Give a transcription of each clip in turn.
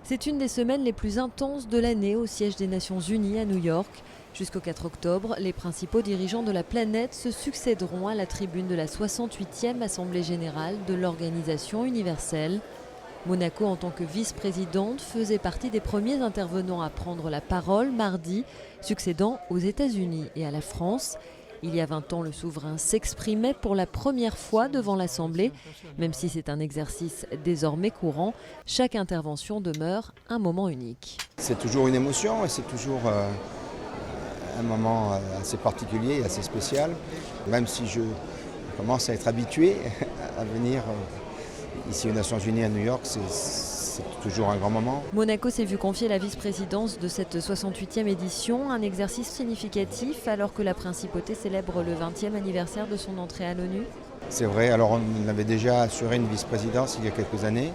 C'est une des semaines les plus intenses de l'année au siège des Nations Unies à New York. Jusqu'au 4 octobre, les principaux dirigeants de la planète se succéderont à la tribune de la 68e Assemblée générale de l'Organisation universelle. Monaco, en tant que vice-présidente, faisait partie des premiers intervenants à prendre la parole mardi, succédant aux États-Unis et à la France. Il y a 20 ans, le souverain s'exprimait pour la première fois devant l'Assemblée. Même si c'est un exercice désormais courant, chaque intervention demeure un moment unique. C'est toujours une émotion et c'est toujours un moment assez particulier et assez spécial. Même si je commence à être habitué à venir ici aux Nations Unies à New York, c'est toujours un grand moment. Monaco s'est vu confier la vice-présidence de cette 68e édition, un exercice significatif alors que la principauté célèbre le 20e anniversaire de son entrée à l'ONU. C'est vrai, alors on avait déjà assuré une vice-présidence il y a quelques années,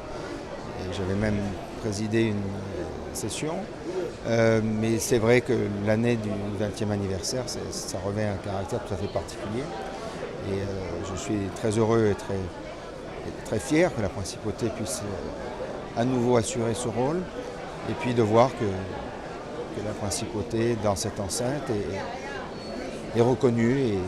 et j'avais même présidé une session, mais c'est vrai que l'année du 20e anniversaire, ça revêt un caractère tout à fait particulier, et je suis très heureux et très fier que la principauté puisse à nouveau assurer ce rôle, et puis de voir que la principauté dans cette enceinte est reconnue et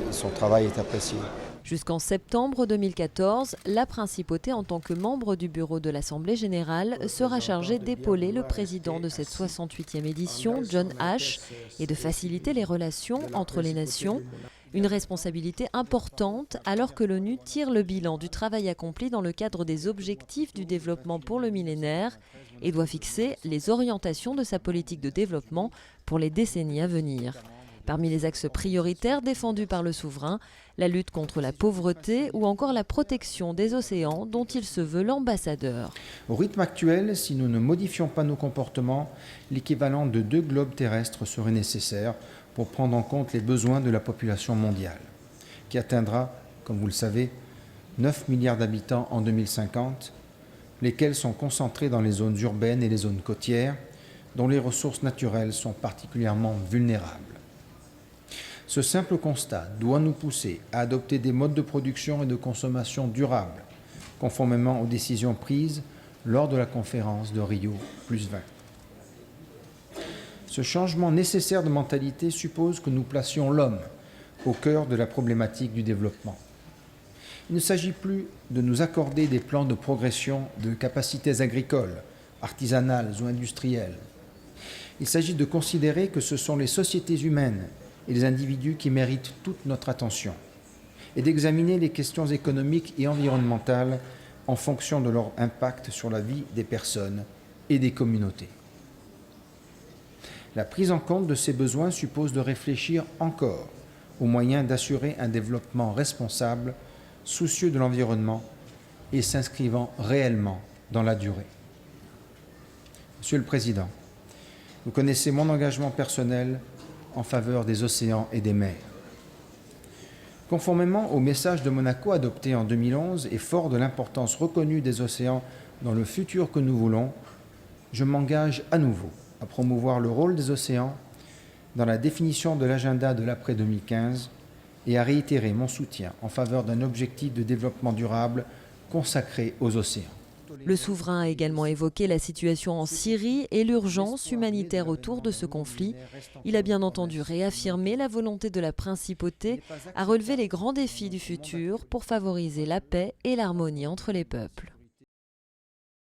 son travail est apprécié. Jusqu'en septembre 2014, la principauté, en tant que membre du bureau de l'Assemblée générale, sera chargée d'épauler le président de cette 68e édition, John Ash, et de faciliter les relations entre les nations. Une responsabilité importante alors que l'ONU tire le bilan du travail accompli dans le cadre des objectifs du développement pour le millénaire et doit fixer les orientations de sa politique de développement pour les décennies à venir. Parmi les axes prioritaires défendus par le souverain, la lutte contre la pauvreté ou encore la protection des océans dont il se veut l'ambassadeur. Au rythme actuel, si nous ne modifions pas nos comportements, l'équivalent de 2 globes terrestres serait nécessaire pour prendre en compte les besoins de la population mondiale, qui atteindra, comme vous le savez, 9 milliards d'habitants en 2050, lesquels sont concentrés dans les zones urbaines et les zones côtières, dont les ressources naturelles sont particulièrement vulnérables. Ce simple constat doit nous pousser à adopter des modes de production et de consommation durables, conformément aux décisions prises lors de la conférence de Rio+20. Ce changement nécessaire de mentalité suppose que nous placions l'homme au cœur de la problématique du développement. Il ne s'agit plus de nous accorder des plans de progression de capacités agricoles, artisanales ou industrielles. Il s'agit de considérer que ce sont les sociétés humaines et les individus qui méritent toute notre attention, et d'examiner les questions économiques et environnementales en fonction de leur impact sur la vie des personnes et des communautés. La prise en compte de ces besoins suppose de réfléchir encore aux moyens d'assurer un développement responsable, soucieux de l'environnement et s'inscrivant réellement dans la durée. Monsieur le Président, vous connaissez mon engagement personnel en faveur des océans et des mers. Conformément au message de Monaco adopté en 2011 et fort de l'importance reconnue des océans dans le futur que nous voulons, je m'engage à nouveau à promouvoir le rôle des océans dans la définition de l'agenda de l'après-2015 et à réitérer mon soutien en faveur d'un objectif de développement durable consacré aux océans. Le souverain a également évoqué la situation en Syrie et l'urgence humanitaire autour de ce conflit. Il a bien entendu réaffirmé la volonté de la principauté à relever les grands défis du futur pour favoriser la paix et l'harmonie entre les peuples.